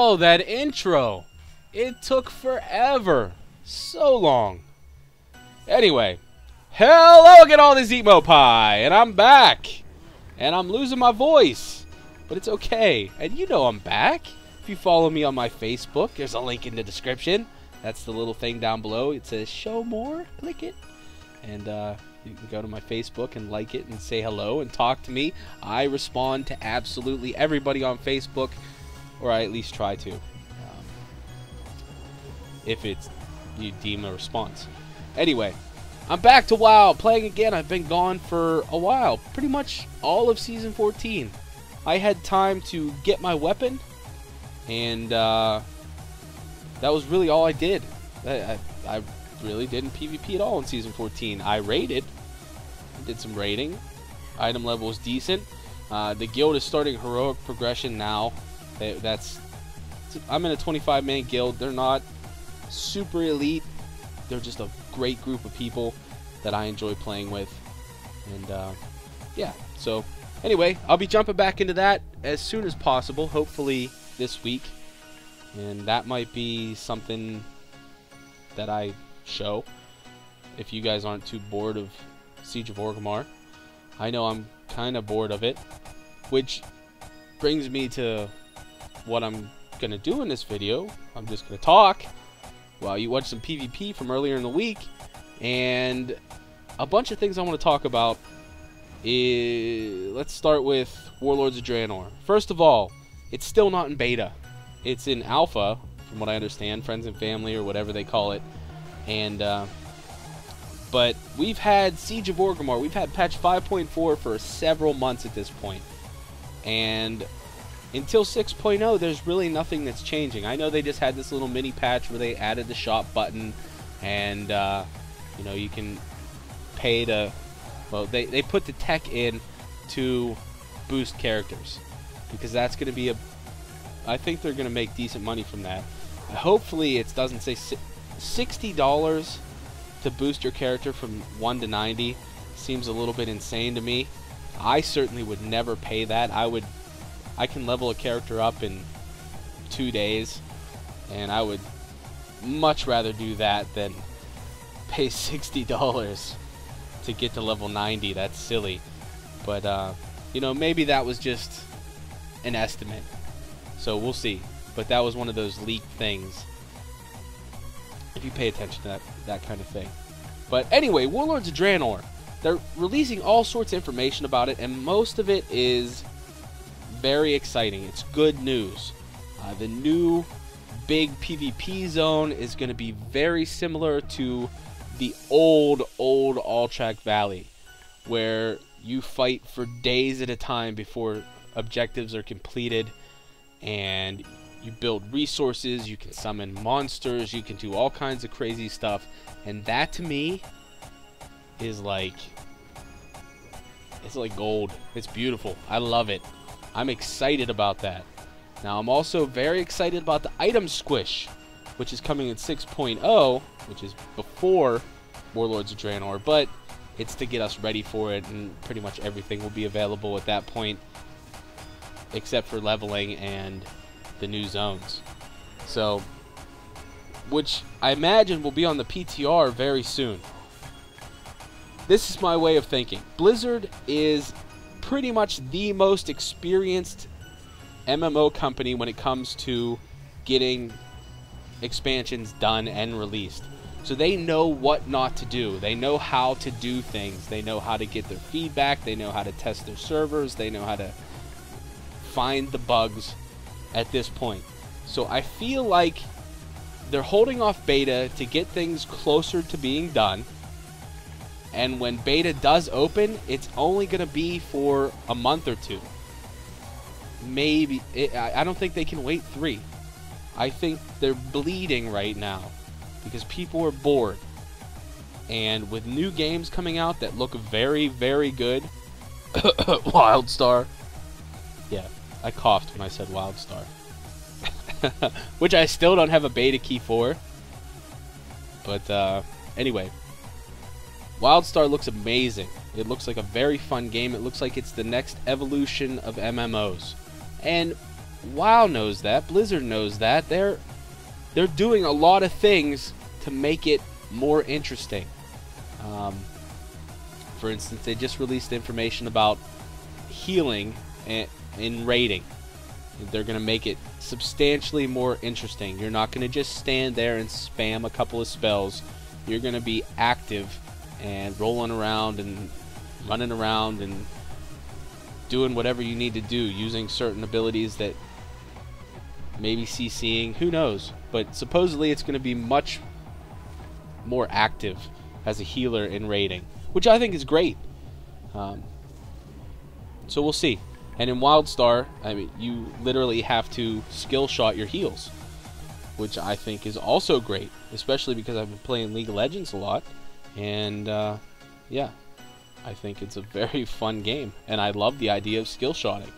Oh, that intro. It took forever. So long. Anyway. Hello again, all this Eatmopie. And I'm back. And I'm losing my voice. But it's okay. And you know I'm back. If you follow me on my Facebook, there's a link in the description. That's the little thing down below. It says show more. Click it. And you can go to my Facebook and like it and say hello and talk to me. I respond to absolutely everybody on Facebook. Or I at least try to. If it's you deem a response. Anyway, I'm back to WoW, playing again. I've been gone for a while. Pretty much all of Season 14. I had time to get my weapon. And that was really all I did. I really didn't PvP at all in Season 14. I raided. Did some raiding. Item level was decent. The guild is starting heroic progression now. I'm in a 25-man guild. They're not super elite. They're just a great group of people that I enjoy playing with. And yeah, so anyway, I'll be jumping back into that as soon as possible, hopefully this week. And that might be something that I show if you guys aren't too bored of Siege of Orgrimmar. I know I'm kind of bored of it, which brings me to what I'm going to do in this video. I'm just going to talk while you watch some PvP from earlier in the week. And a bunch of things I want to talk about. Let's start with Warlords of Draenor. First of all, it's still not in beta. It's in alpha, from what I understand, friends and family or whatever they call it. And but we've had Siege of Orgrimmar. We've had patch 5.4 for several months at this point. And until 6.0, there's really nothing that's changing. I know they just had this little mini patch where they added the shop button, and you know, you can pay to, well, they put the tech in to boost characters, because that's going to be I think they're going to make decent money from that. Hopefully it doesn't say $60 to boost your character from 1 to 90. Seems a little bit insane to me. I certainly would never pay that. I can level a character up in 2 days, and I would much rather do that than pay $60 to get to level 90. That's silly. But you know, maybe that was just an estimate, so we'll see. But that was one of those leaked things, if you pay attention to that kind of thing. But anyway, Warlords of Draenor, they're releasing all sorts of information about it, and most of it is very exciting. It's good news. The new big PvP zone is going to be very similar to the old Alterac Valley, where you fight for days at a time before objectives are completed, and you build resources, you can summon monsters, you can do all kinds of crazy stuff. And that to me is like, it's like gold. It's beautiful. I love it. I'm excited about that. Now I'm also very excited about the item squish, which is coming in 6.0, which is before Warlords of Draenor, but it's to get us ready for it, and pretty much everything will be available at that point except for leveling and the new zones. So, which I imagine will be on the PTR very soon. This is my way of thinking. Blizzard is pretty much the most experienced MMO company when it comes to getting expansions done and released. So they know what not to do. They know how to do things. They know how to get their feedback. They know how to test their servers. They know how to find the bugs at this point. So I feel like they're holding off beta to get things closer to being done. And when beta does open, it's only going to be for a month or two. Maybe. I don't think they can wait 3. I think they're bleeding right now because people are bored. And with new games coming out that look very, very good. Wildstar. Yeah, I coughed when I said Wildstar. Which I still don't have a beta key for. But anyway. Wildstar looks amazing. It looks like a very fun game. It looks like it's the next evolution of MMOs. And WoW knows that. Blizzard knows that. They're doing a lot of things to make it more interesting. For instance, they just released information about healing in raiding. They're going to make it substantially more interesting. You're not going to just stand there and spam a couple of spells. You're going to be active and rolling around and running around and doing whatever you need to do, using certain abilities that maybe CCing, who knows. But supposedly it's going to be much more active as a healer in raiding, which I think is great. So we'll see. And in WildStar, I mean, you literally have to skill shot your heals, which I think is also great, especially because I've been playing League of Legends a lot, and yeah, I think it's a very fun game, and I love the idea of skill shotting.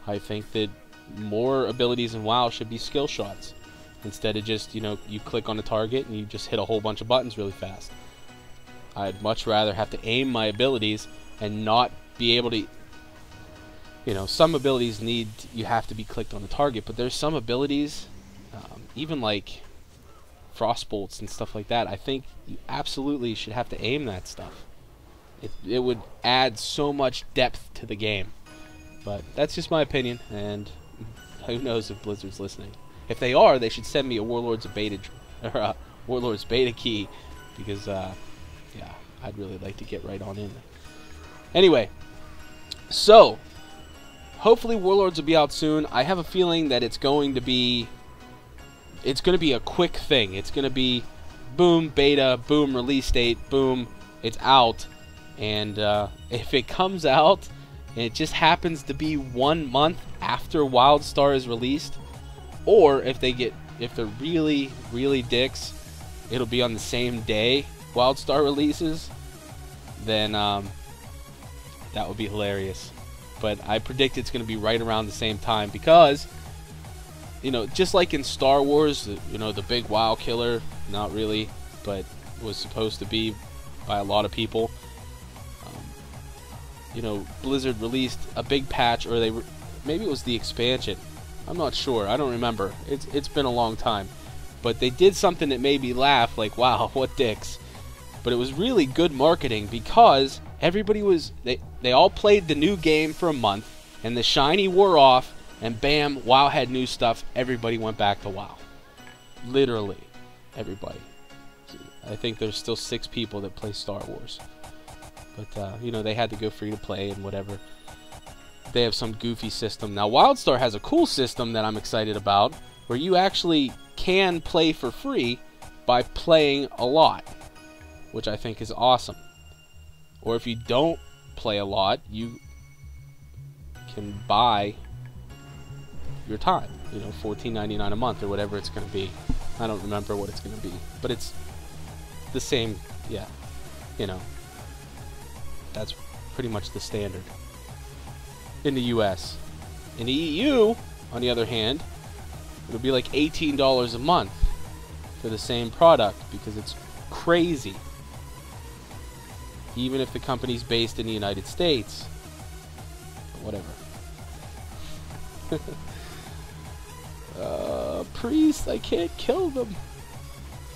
I think that more abilities in WoW should be skill shots, instead of just, you know, you click on a target and you just hit a whole bunch of buttons really fast. I'd much rather have to aim my abilities and not be able to, you know, some abilities you have to be clicked on the target, but there's some abilities, even like frost bolts and stuff like that, I think you absolutely should have to aim that stuff. It would add so much depth to the game. But that's just my opinion, and who knows if Blizzard's listening. If they are, they should send me a Warlords Beta key, because yeah, I'd really like to get right on in. Anyway, so hopefully Warlords will be out soon. I have a feeling that it's going to be a quick thing. It's going to be boom, beta, boom, release date, boom, it's out. And if it comes out and it just happens to be 1 month after WildStar is released, or if they're really, really dicks, it'll be on the same day WildStar releases, then that would be hilarious. But I predict it's going to be right around the same time, because, you know, just like in Star Wars, you know, the big WoW killer, not really, but was supposed to be by a lot of people. You know, Blizzard released a big patch, or maybe it was the expansion. I'm not sure. I don't remember. It's been a long time. But they did something that made me laugh, like, wow, what dicks. But it was really good marketing, because everybody was, they all played the new game for a month, and the shiny wore off, and bam, WoW had new stuff. Everybody went back to WoW. Literally, everybody. I think there's still 6 people that play Star Wars. But, you know, they had to go free to play and whatever. They have some goofy system. Now, WildStar has a cool system that I'm excited about, where you actually can play for free by playing a lot, which I think is awesome. Or if you don't play a lot, you can buy your time. You know, $14.99 a month or whatever it's going to be. I don't remember what it's going to be, but it's the same, yeah, you know. That's pretty much the standard in the US. In the EU, on the other hand, it'll be like $18 a month for the same product, because it's crazy. Even if the company's based in the United States. But whatever. Priest, I can't kill them.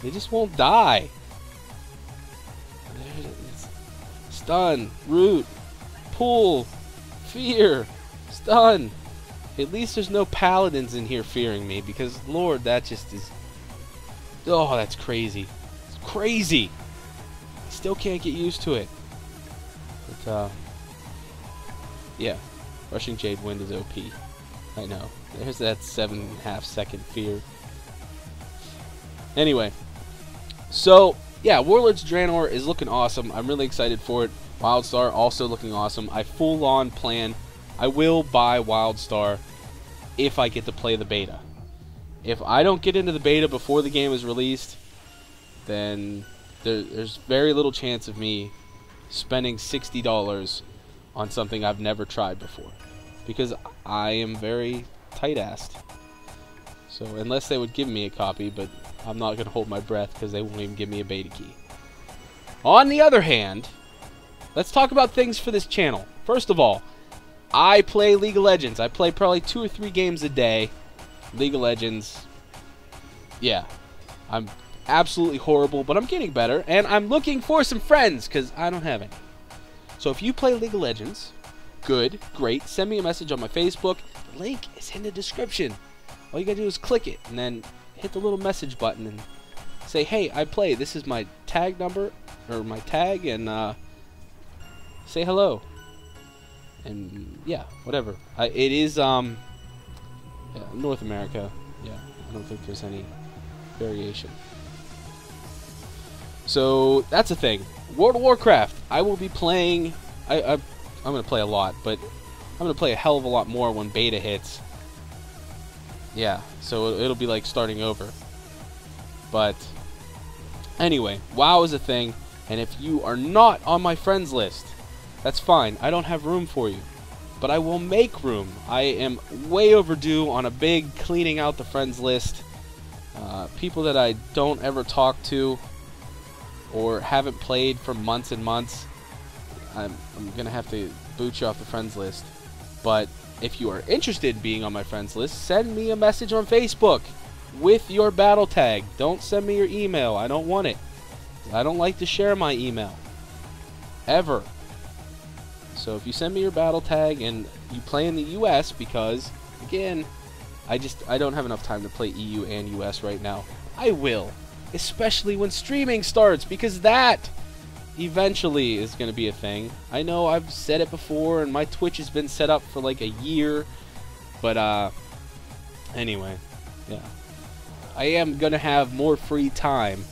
They just won't die. Stun, root, pull, fear, stun. At least there's no paladins in here fearing me, because Lord, that just is, oh, that's crazy. It's crazy. I still can't get used to it. But yeah, Rushing Jade Wind is OP. I know. There's that 7.5 second fear. Anyway, so yeah, Warlords Draenor is looking awesome. I'm really excited for it. WildStar also looking awesome. I full-on plan. I will buy WildStar if I get to play the beta. If I don't get into the beta before the game is released, then there's very little chance of me spending $60 on something I've never tried before, because I am very tight-assed. So unless they would give me a copy, but I'm not going to hold my breath, because they won't even give me a beta key. On the other hand, let's talk about things for this channel. First of all, I play League of Legends. I play probably 2 or 3 games a day. League of Legends. Yeah. I'm absolutely horrible, but I'm getting better. And I'm looking for some friends, because I don't have any. So if you play League of Legends, good, great. Send me a message on my Facebook. The link is in the description. All you gotta do is click it, and then hit the little message button, and say, hey, I play. This is my tag number, or my tag, and say hello. And yeah, whatever. It is yeah, North America. Yeah, I don't think there's any variation. So that's a thing. World of Warcraft. I will be playing. I'm gonna play a lot, but I'm gonna play a hell of a lot more when beta hits. Yeah, so it'll be like starting over. But anyway, WoW is a thing, and if you are not on my friends list, that's fine. I don't have room for you. But I will make room. I am way overdue on a big cleaning out the friends list. People that I don't ever talk to or haven't played for months and months, I'm going to have to boot you off the friends list. But if you are interested in being on my friends list, send me a message on Facebook with your battle tag. Don't send me your email. I don't want it. I don't like to share my email. Ever. So if you send me your battle tag and you play in the US, because again, I don't have enough time to play EU and US right now. I will, especially when streaming starts, because that eventually is going to be a thing. I know I've said it before, and my Twitch has been set up for like a year, but anyway, yeah, I am going to have more free time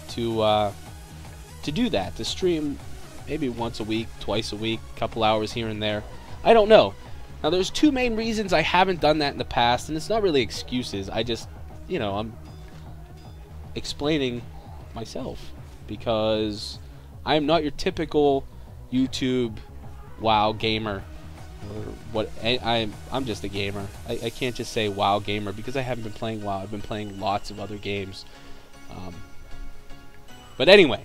to do that, to stream. Maybe once a week, twice a week, a couple hours here and there. I don't know. Now, there's 2 main reasons I haven't done that in the past, and it's not really excuses. I just, you know, I'm explaining myself, because I'm not your typical YouTube WoW gamer, or what. I'm just a gamer. I can't just say WoW gamer, because I haven't been playing WoW. I've been playing lots of other games. But anyway,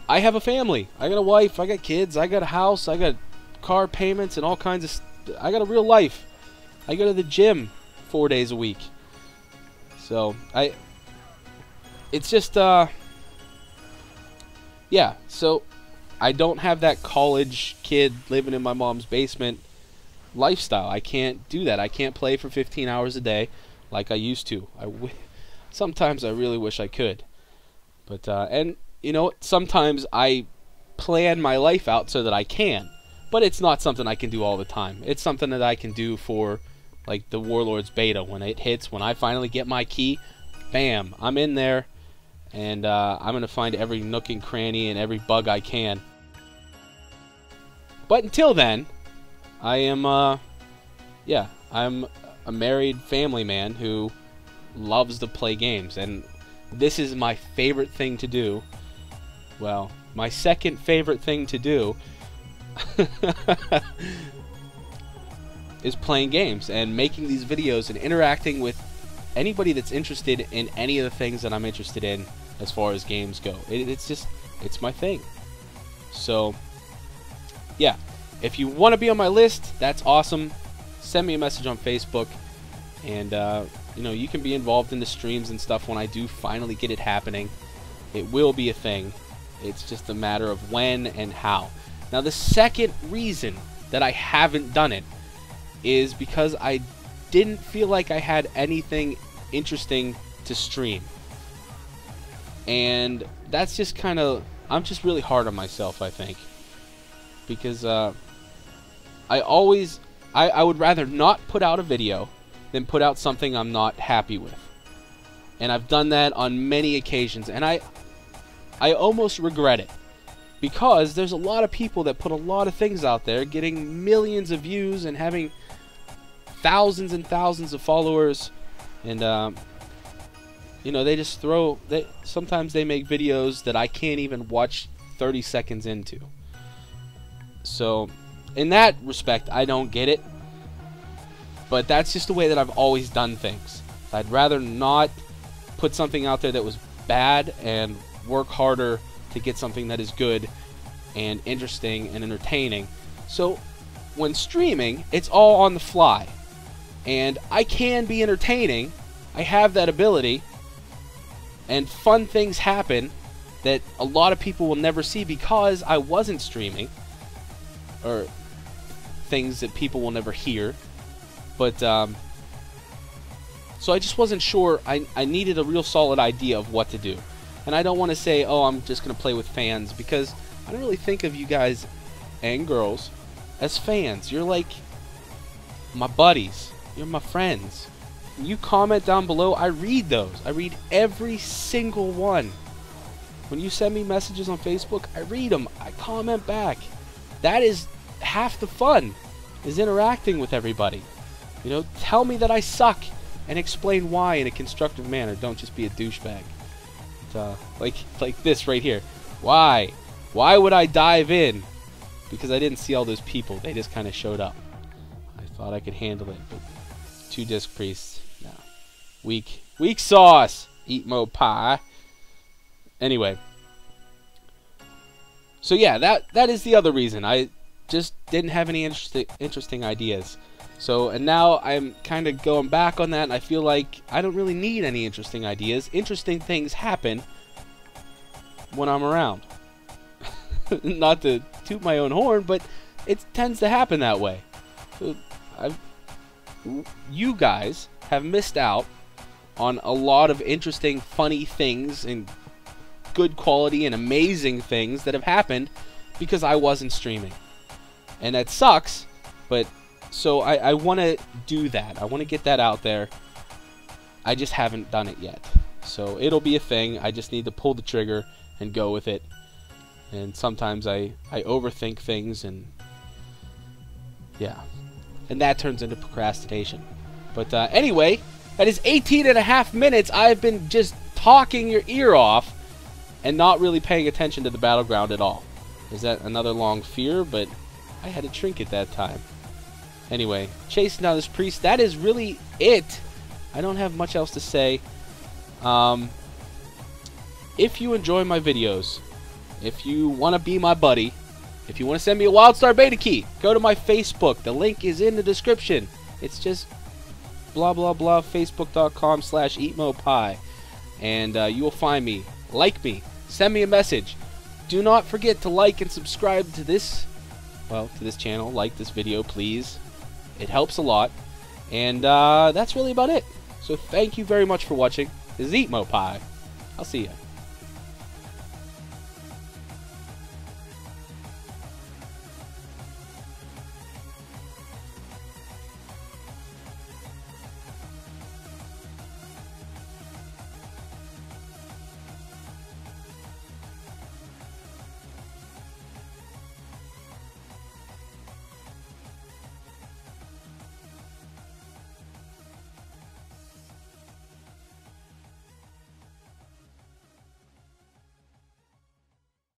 I have a family. I got a wife. I got kids. I got a house. I got car payments and all kinds of I got a real life. I go to the gym 4 days a week. So it's just yeah, so I don't have that college kid living in my mom's basement lifestyle. I can't do that. I can't play for 15 hours a day like I used to. Sometimes I really wish I could. But and you know, sometimes I plan my life out so that I can, but it's not something I can do all the time. It's something that I can do for, like, the Warlords beta. When it hits, when I finally get my key, bam, I'm in there, and I'm going to find every nook and cranny and every bug I can. But until then, I am, yeah, I'm a married family man who loves to play games, and this is my favorite thing to do. Well, my second favorite thing to do is playing games and making these videos and interacting with anybody that's interested in any of the things that I'm interested in as far as games go. It's my thing. So, yeah, if you want to be on my list, that's awesome. Send me a message on Facebook, and you know, you can be involved in the streams and stuff when I do finally get it happening. It will be a thing. It's just a matter of when and how. Now, the second reason that I haven't done it is because I didn't feel like I had anything interesting to stream. And that's just kind of... I'm just really hard on myself, I think. Because I would rather not put out a video than put out something I'm not happy with. And I've done that on many occasions, and I almost regret it, because there's a lot of people that put a lot of things out there, getting millions of views and having thousands and thousands of followers, and you know, they just sometimes they make videos that I can't even watch 30 seconds into. So in that respect, I don't get it, but that's just the way that I've always done things. I'd rather not put something out there that was bad and work harder to get something that is good and interesting and entertaining. So when streaming, it's all on the fly. And I can be entertaining. I have that ability. And fun things happen that a lot of people will never see because I wasn't streaming. Or things that people will never hear. But, so I just wasn't sure. I needed a real solid idea of what to do. And I don't want to say, oh, I'm just going to play with fans, because I don't really think of you guys and girls as fans. You're like my buddies. You're my friends. When you comment down below, I read those. I read every single one. When you send me messages on Facebook, I read them. I comment back. That is half the fun, is interacting with everybody. You know, tell me that I suck and explain why in a constructive manner. Don't just be a douchebag. Like this right here. Why? Why would I dive in? Because I didn't see all those people. They just kind of showed up. I thought I could handle it, but 2 disc priests. No. Weak sauce. Eatmopie. Anyway. So yeah, that is the other reason. I just didn't have any interesting ideas. So, and now I'm kind of going back on that, and I feel like I don't really need any interesting ideas. Interesting things happen when I'm around. Not to toot my own horn, but it tends to happen that way. So you guys have missed out on a lot of interesting, funny things and good quality and amazing things that have happened because I wasn't streaming. And that sucks, but so I want to do that. I want to get that out there. I just haven't done it yet. So it'll be a thing. I just need to pull the trigger and go with it. And sometimes I overthink things, and yeah. And that turns into procrastination. But anyway, that is 18.5 minutes. I've been just talking your ear off and not really paying attention to the battleground at all. Is that another long fear? But I had a trinket that time. Anyway, chasing down this priest, that is really it. I don't have much else to say. If you enjoy my videos, if you want to be my buddy, if you want to send me a WildStar beta key, go to my Facebook. The link is in the description. It's just blah blah blah, facebook.com/eatmopie. And you will find me. Like me. Send me a message. Do not forget to like and subscribe to this, to this channel. Like this video, please. It helps a lot. And that's really about it. So thank you very much for watching. This is Eatmopie. I'll see ya.